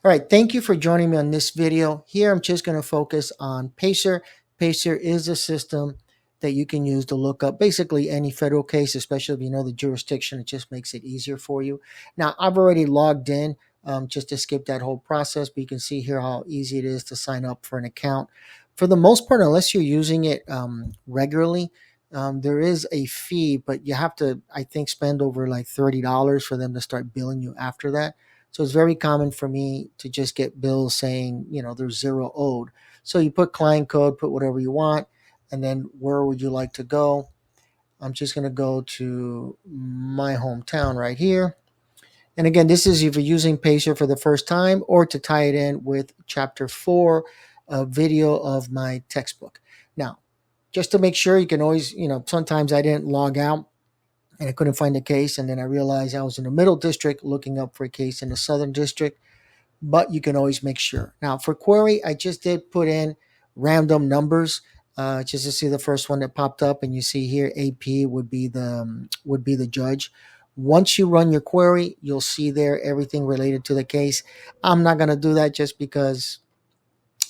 All right, thank you for joining me on this video. Here, I'm just going to focus on PACER. PACER is a system that you can use to look up basically any federal case, especially if you know the jurisdiction. It just makes it easier for you. Now, I've already logged in just to skip that whole process, but you can see here how easy it is to sign up for an account. For the most part, unless you're using it regularly, there is a fee, but you have to, I think, spend over like $30 for them to start billing you after that. So it's very common for me to just get bills saying, there's zero owed. So you put client code, put whatever you want, and then where would you like to go? I'm just going to go to my hometown right here. And again, this is if you're using PACER for the first time or to tie it in with chapter 4, a video of my textbook. Now, just to make sure, you can always, sometimes I didn't log out and I couldn't find a case. And then I realized I was in the middle district looking up for a case in the southern district, but you can always make sure. Now for query, I just did put in random numbers just to see the first one that popped up. And you see here, AP would be the judge. Once you run your query, you'll see there everything related to the case. I'm not going to do that just because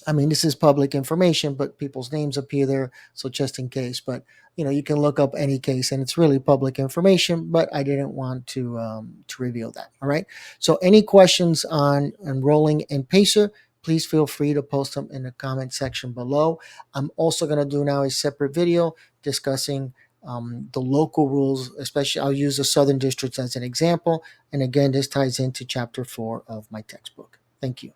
this is public information, but people's names appear there. So just in case, but you can look up any case and it's really public information, but I didn't want to reveal that. All right. So any questions on enrolling in PACER, please feel free to post them in the comment section below. I'm also going to do now a separate video discussing the local rules, especially I'll use the Southern districts as an example. And again, this ties into chapter 4 of my textbook. Thank you.